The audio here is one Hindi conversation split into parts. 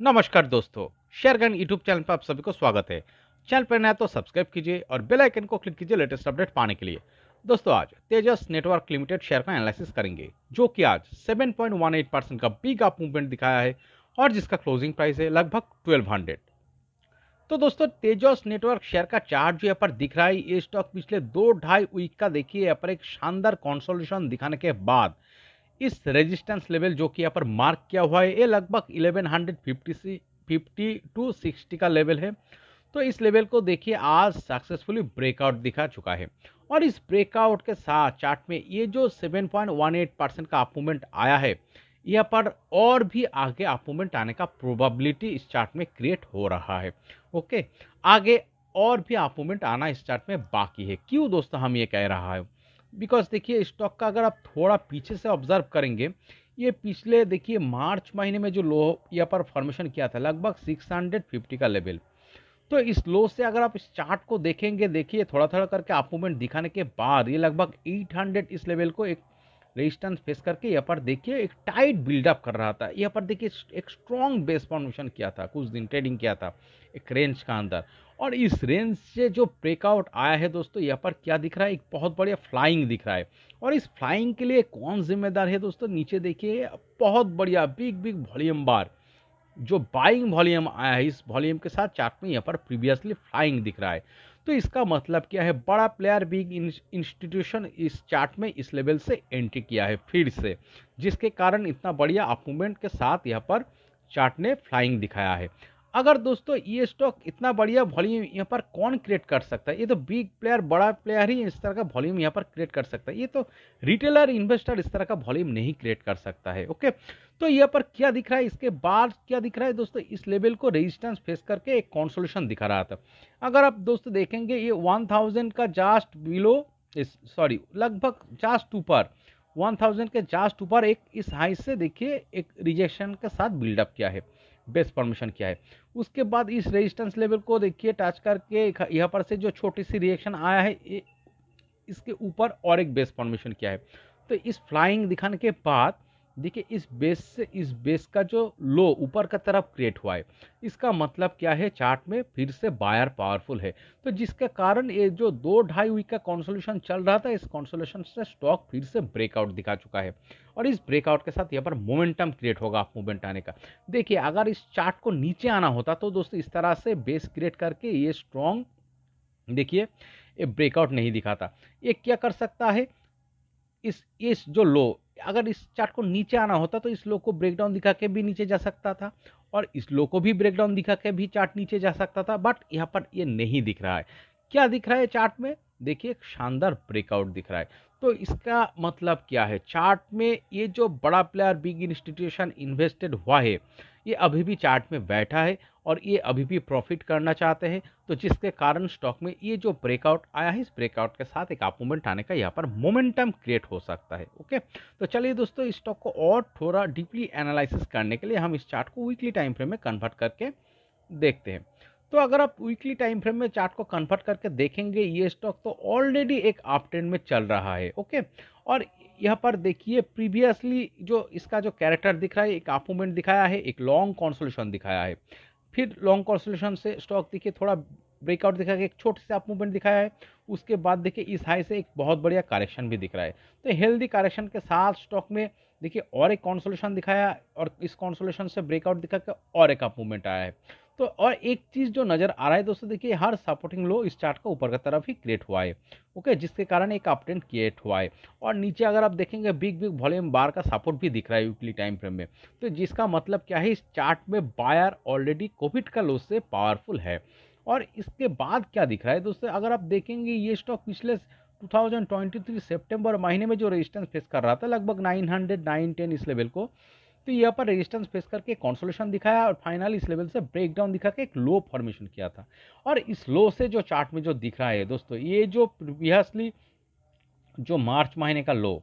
नमस्कार दोस्तों, शेयरगन यूट्यूब चैनल पर आप सभी को स्वागत है। चैनल पर नया तो सब्सक्राइब कीजिए और बेल आइकन को क्लिक कीजिए लेटेस्ट अपडेट पाने के लिए। दोस्तों, आज तेजस नेटवर्क लिमिटेड शेयर का एनालिसिस करेंगे, जो कि आज 7.18% का बिग अप मूवमेंट दिखाया है और जिसका क्लोजिंग प्राइस है लगभग 1200। तो दोस्तों, तेजस नेटवर्क शेयर का चार्ट जो यहाँ पर दिख रहा है, ये स्टॉक पिछले 2-2.5 वीक का देखिए यहाँ पर एक शानदार कंसोलिडेशन दिखाने के बाद इस रेजिस्टेंस लेवल जो कि यहाँ पर मार्क किया हुआ है, ये लगभग 1150 से 50 टू 60 का लेवल है। तो इस लेवल को देखिए आज सक्सेसफुली ब्रेकआउट दिखा चुका है और इस ब्रेकआउट के साथ चार्ट में ये जो 7.18% का अप मूवमेंट आया है, यहाँ पर और भी आगे अप मूवमेंट आने का प्रोबेबिलिटी इस चार्ट में क्रिएट हो रहा है। ओके, आगे और भी अप मूवमेंट आना इस चार्ट में बाकी है। क्यों दोस्तों हम ये कह रहा है? बिकॉज देखिए, स्टॉक का अगर आप थोड़ा पीछे से ऑब्जर्व करेंगे, ये पिछले देखिए मार्च महीने में जो लो यहाँ पर फॉर्मेशन किया था लगभग 650 का लेवल। तो इस लो से अगर आप इस चार्ट को देखेंगे, देखिए थोड़ा थोड़ा करके अप मूवमेंट दिखाने के बाद ये लगभग 800 इस लेवल को एक रेजिस्टेंस फेस करके यहाँ पर देखिए एक टाइट बिल्डअप कर रहा था। यहाँ पर देखिए एक स्ट्रॉन्ग बेस फॉर्मेशन किया था, कुछ दिन ट्रेडिंग किया था एक रेंज का अंदर, और इस रेंज से जो ब्रेकआउट आया है दोस्तों, यहाँ पर क्या दिख रहा है? एक बहुत बढ़िया फ्लाइंग दिख रहा है। और इस फ्लाइंग के लिए कौन जिम्मेदार है दोस्तों? नीचे देखिए बहुत बढ़िया बिग बिग वॉल्यूम बार जो बाइंग वॉल्यूम आया है, इस वॉल्यूम के साथ चार्ट में यहाँ पर प्रीवियसली फ्लाइंग दिख रहा है। तो इसका मतलब क्या है? बड़ा प्लेयर बिग इंस्टीट्यूशन इस चार्ट में इस लेवल से एंट्री किया है फिर से, जिसके कारण इतना बढ़िया अप मूवमेंट के साथ यहाँ पर चार्ट ने फ्लाइंग दिखाया है। अगर दोस्तों ये स्टॉक इतना बढ़िया वॉल्यूम यहाँ पर कौन क्रिएट कर सकता है? ये तो बिग प्लेयर बड़ा प्लेयर ही इस तरह का वॉल्यूम यहाँ पर क्रिएट कर सकता है। ये तो रिटेलर इन्वेस्टर इस तरह का वॉल्यूम नहीं क्रिएट कर सकता है। ओके, तो यहाँ पर क्या दिख रहा है? इसके बाद क्या दिख रहा है दोस्तों? इस लेवल को रेजिस्टेंस फेस करके एक कंसोलिडेशन दिखा रहा था। अगर आप दोस्तों देखेंगे, ये 1000 का जस्ट बिलो, सॉरी लगभग जस्ट ऊपर 1000 के जस्ट ऊपर एक इस हाई से देखिए एक रिजेक्शन के साथ बिल्डअप किया है, बेस फॉर्मेशन किया है। उसके बाद इस रेजिस्टेंस लेवल को देखिए टच करके यहाँ पर से जो छोटी सी रिएक्शन आया है, इसके ऊपर और एक बेस फॉर्मेशन किया है। तो इस फ्लाइंग दिखाने के बाद देखिए इस बेस से इस बेस का जो लो ऊपर का तरफ क्रिएट हुआ है, इसका मतलब क्या है? चार्ट में फिर से बायर पावरफुल है। तो जिसके कारण ये जो 2-2.5 वीक का कंसोलिडेशन चल रहा था, इस कंसोलिडेशन से स्टॉक फिर से ब्रेकआउट दिखा चुका है और इस ब्रेकआउट के साथ यहाँ पर मोमेंटम क्रिएट होगा आप मूवमेंट आने का। देखिए अगर इस चार्ट को नीचे आना होता तो दोस्तों इस तरह से बेस क्रिएट करके ये स्ट्रॉन्ग देखिए ये ब्रेकआउट नहीं दिखाता। ये क्या कर सकता है? इस जो लो, अगर इस चार्ट को नीचे आना होता तो इस लो को ब्रेकडाउन दिखा के भी नीचे जा सकता था और इस लो को भी ब्रेकडाउन दिखा के भी चार्ट नीचे जा सकता था, बट यहाँ पर ये नहीं दिख रहा है। क्या दिख रहा है चार्ट में? देखिए एक शानदार ब्रेकआउट दिख रहा है। तो इसका मतलब क्या है? चार्ट में ये जो बड़ा प्लेयर बिग इंस्टीट्यूशन इन्वेस्टेड हुआ है, ये अभी भी चार्ट में बैठा है और ये अभी भी प्रॉफिट करना चाहते हैं। तो जिसके कारण स्टॉक में ये जो ब्रेकआउट आया है, इस ब्रेकआउट के साथ एक अप मूवमेंट आने का यहाँ पर मोमेंटम क्रिएट हो सकता है। ओके, तो चलिए दोस्तों, इस स्टॉक को और थोड़ा डीपली एनालिसिस करने के लिए हम इस चार्ट को वीकली टाइम फ्रेम में कन्वर्ट करके देखते हैं। तो अगर आप वीकली टाइम फ्रेम में चार्ट को कन्वर्ट करके देखेंगे, ये स्टॉक तो ऑलरेडी एक अप ट्रेंड में चल रहा है। ओके, और यहाँ पर देखिए प्रीवियसली जो इसका जो कैरेक्टर दिख रहा है, एक अप मूवमेंट दिखाया है, एक लॉन्ग कंसोलिडेशन दिखाया है, फिर लॉन्ग कंसोलिडेशन से स्टॉक देखिए थोड़ा ब्रेकआउट दिखा के एक छोटे से अप मूवमेंट दिखाया है। उसके बाद देखिए इस हाई से एक बहुत बढ़िया करेक्शन भी दिख रहा है। तो हेल्दी करेक्शन के साथ स्टॉक में देखिए और एक कंसोलिडेशन दिखाया और इस कंसोलिडेशन से ब्रेकआउट दिखा के और एक अप मूवमेंट आया है। तो और एक चीज़ जो नज़र आ रहा है दोस्तों, देखिए हर सपोर्टिंग लो इस चार्ट का ऊपर की तरफ ही क्रिएट हुआ है। ओके, जिसके कारण एक अप ट्रेंड क्रिएट हुआ है और नीचे अगर आप देखेंगे बिग बिग वॉल्यूम बार का सपोर्ट भी दिख रहा है वीकली टाइम फ्रेम में। तो जिसका मतलब क्या है? इस चार्ट में बायर ऑलरेडी कोविड का लो से पावरफुल है। और इसके बाद क्या दिख रहा है दोस्तों? अगर आप देखेंगे, ये स्टॉक पिछले 2023 सितंबर महीने में जो रेजिस्टेंस फेस कर रहा था लगभग 900 910 इस लेवल को, तो यहाँ पर रेजिस्टेंस फेस करके कंसोलिडेशन दिखाया और फाइनली इस लेवल से ब्रेकडाउन दिखा के एक लो फॉर्मेशन किया था। और इस लो से जो चार्ट में जो दिख रहा है दोस्तों, ये जो प्रीवियसली जो मार्च महीने का लो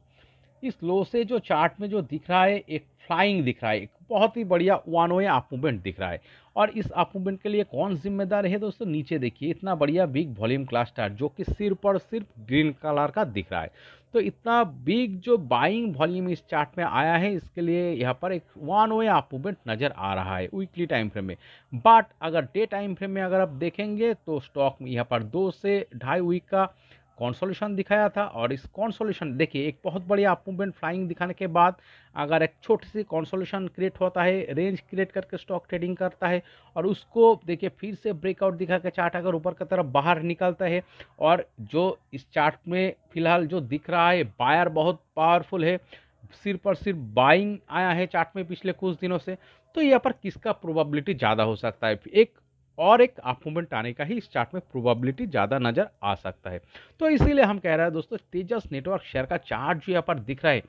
इस लो से जो चार्ट में जो दिख रहा है एक फ्लाइंग दिख रहा है, एक बहुत ही बढ़िया वन वे अप मूवमेंट दिख रहा है। और इस अप मूवमेंट के लिए कौन जिम्मेदार है दोस्तों? नीचे देखिए इतना बढ़िया बिग वॉल्यूम क्लास चार्ट जो कि सिर्फ और सिर्फ ग्रीन कलर का दिख रहा है। तो इतना बिग जो बाइंग वॉल्यूम इस चार्ट में आया है, इसके लिए यहाँ पर एक वन वे अप मूवमेंट नजर आ रहा है वीकली टाइम फ्रेम में। बट अगर डे टाइम फ्रेम में अगर आप देखेंगे तो स्टॉक में यहाँ पर 2 से ढाई वीक का कंसोलिडेशन दिखाया था। और इस कंसोलिडेशन देखिए एक बहुत बढ़िया अप मूवमेंट फ्लाइंग दिखाने के बाद अगर एक छोटी सी कंसोलिडेशन क्रिएट होता है, रेंज क्रिएट करके स्टॉक ट्रेडिंग करता है, और उसको देखिए फिर से ब्रेकआउट दिखा के चार्ट अगर ऊपर की तरफ बाहर निकलता है, और जो इस चार्ट में फिलहाल जो दिख रहा है बायर बहुत पावरफुल है, सिर्फ और सिर्फ बाइंग आया है चार्ट में पिछले कुछ दिनों से, तो यहाँ पर किसका प्रोबेबिलिटी ज़्यादा हो सकता है? एक अप मूवमेंट आने का ही इस चार्ट में प्रोबेबिलिटी ज़्यादा नजर आ सकता है। तो इसीलिए हम कह रहे हैं दोस्तों, तेजस नेटवर्क शेयर का चार्ट जो यहाँ पर दिख रहा है,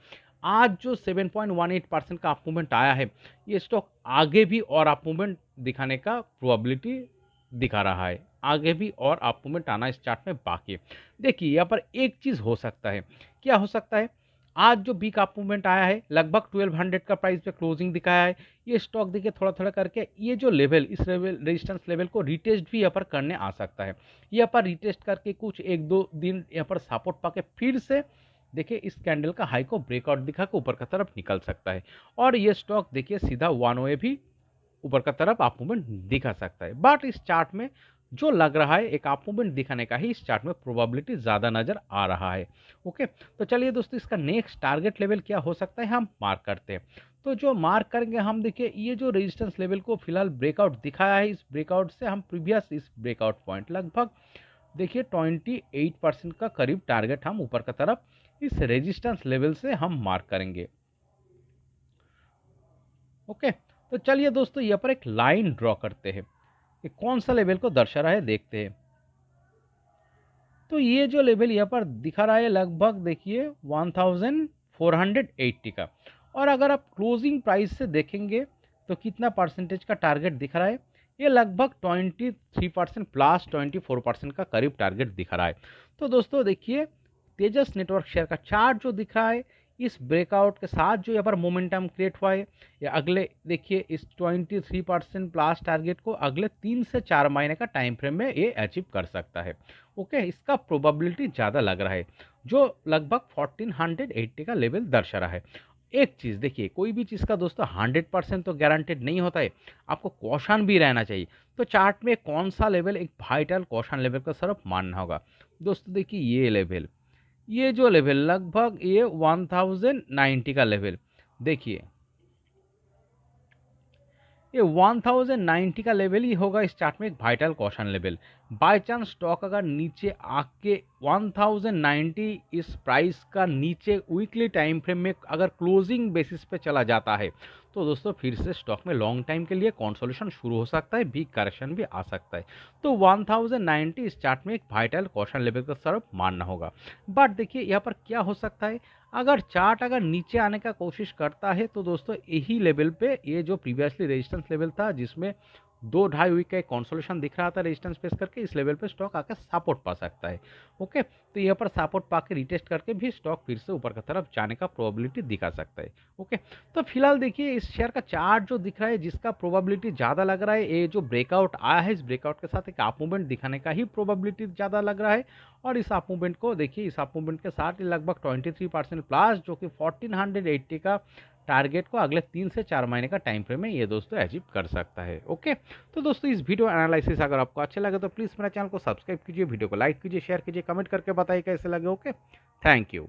आज जो 7.18% का अप मूवमेंट आया है, ये स्टॉक आगे भी और अप मूवमेंट दिखाने का प्रोबेबिलिटी दिखा रहा है। आगे भी और अप मूवमेंट आना इस चार्ट में बाकी है। देखिए यहाँ पर एक चीज़ हो सकता है, क्या हो सकता है? आज जो बिग अप मूवमेंट आया है, लगभग 1200 का प्राइस पे क्लोजिंग दिखाया है। ये स्टॉक देखिए थोड़ा थोड़ा करके ये जो लेवल, इस लेवल रेजिस्टेंस लेवल को रिटेस्ट भी यहाँ पर करने आ सकता है। यहाँ पर रिटेस्ट करके कुछ एक दो दिन यहाँ पर सपोर्ट पाके फिर से देखिए इस कैंडल का हाई को ब्रेकआउट दिखा के ऊपर की तरफ निकल सकता है। और ये स्टॉक देखिए सीधा वन वे भी ऊपर का तरफ अप मूवमेंट दिखा सकता है। बट इस चार्ट में जो लग रहा है एक अप मूवमेंट दिखाने का ही इस चार्ट में प्रोबेबिलिटी ज़्यादा नजर आ रहा है। ओके, तो चलिए दोस्तों, इसका नेक्स्ट टारगेट लेवल क्या हो सकता है हम मार्क करते हैं। तो जो मार्क करेंगे हम, देखिए ये जो रेजिस्टेंस लेवल को फिलहाल ब्रेकआउट दिखाया है, इस ब्रेकआउट से हम प्रीवियस इस ब्रेकआउट पॉइंट लगभग देखिए 28% का करीब टारगेट हम ऊपर की तरफ इस रेजिस्टेंस लेवल से हम मार्क करेंगे। ओके, तो चलिए दोस्तों यहाँ पर एक लाइन ड्रॉ करते हैं, ये कौन सा लेवल को दर्शा रहा है देखते हैं। तो ये जो लेवल यहाँ पर दिखा रहा है लगभग देखिए 1480 का। और अगर आप क्लोजिंग प्राइस से देखेंगे तो कितना परसेंटेज का टारगेट दिख रहा है? ये लगभग 23% प्लस 24% का करीब टारगेट दिख रहा है। तो दोस्तों देखिए तेजस नेटवर्क शेयर का चार्ट जो दिख रहा है, इस ब्रेकआउट के साथ जो यहाँ पर मोमेंटम क्रिएट हुआ है, ये अगले देखिए इस 23% प्लस टारगेट को अगले 3 से 4 महीने का टाइम फ्रेम में ये अचीव कर सकता है। ओके, इसका प्रोबेबिलिटी ज़्यादा लग रहा है, जो लगभग 1480 का लेवल दर्शा रहा है। एक चीज़ देखिए, कोई भी चीज़ का दोस्तों 100% तो गारंटेड नहीं होता है, आपको कॉशन भी रहना चाहिए। तो चार्ट में कौन सा लेवल एक वाइटल कॉशन लेवल का सिर्फ मानना होगा। दोस्तों देखिए ये लेवल, ये जो लेवल लगभग ये 1090 का लेवल, देखिए ये 1090 का लेवल ही होगा इस चार्ट में एक vital caution level. By chance stock अगर नीचे आके 1090 इस प्राइस का नीचे वीकली टाइम फ्रेम में अगर क्लोजिंग बेसिस पे चला जाता है, तो दोस्तों फिर से स्टॉक में लॉन्ग टाइम के लिए कंसोलिडेशन शुरू हो सकता है, बिग करेक्शन भी आ सकता है। तो 1090 इस चार्ट में एक वाइटल कॉशन लेवल का तरफ मानना होगा। बट देखिए यहाँ पर क्या हो सकता है, अगर चार्ट अगर नीचे आने का कोशिश करता है तो दोस्तों यही लेवल पे, ये जो प्रीवियसली रेजिस्टेंस लेवल था जिसमें 2-2.5 वीक का एक कंसोलिडेशन दिख रहा था रेजिस्टेंस फेस करके, इस लेवल पे स्टॉक आकर सपोर्ट पा सकता है। ओके, तो यहाँ पर सपोर्ट पा के रिटेस्ट करके भी स्टॉक फिर से ऊपर की तरफ जाने का प्रोबेबिलिटी दिखा सकता है। ओके, तो फिलहाल देखिए इस शेयर का चार्ट जो दिख रहा है जिसका प्रोबेबिलिटी ज़्यादा लग रहा है, ये जो ब्रेकआउट आया है इस ब्रेकआउट के साथ एक अप मूवमेंट दिखाने का ही प्रोबेबिलिटी ज़्यादा लग रहा है। और इस अप मूवमेंट को देखिए, इस अप मूवमेंट के साथ लगभग 23% प्लस जो कि 1480 का टारगेट को अगले 3 से 4 महीने का टाइम फ्रेम में ये दोस्तों अचीव कर सकता है। ओके, तो दोस्तों इस वीडियो एनालिसिस अगर आपको अच्छा लगे तो प्लीज़ मेरा चैनल को सब्सक्राइब कीजिए, वीडियो को लाइक कीजिए, शेयर कीजिए, कमेंट करके बताइए कैसे लगे। Okay, thank you.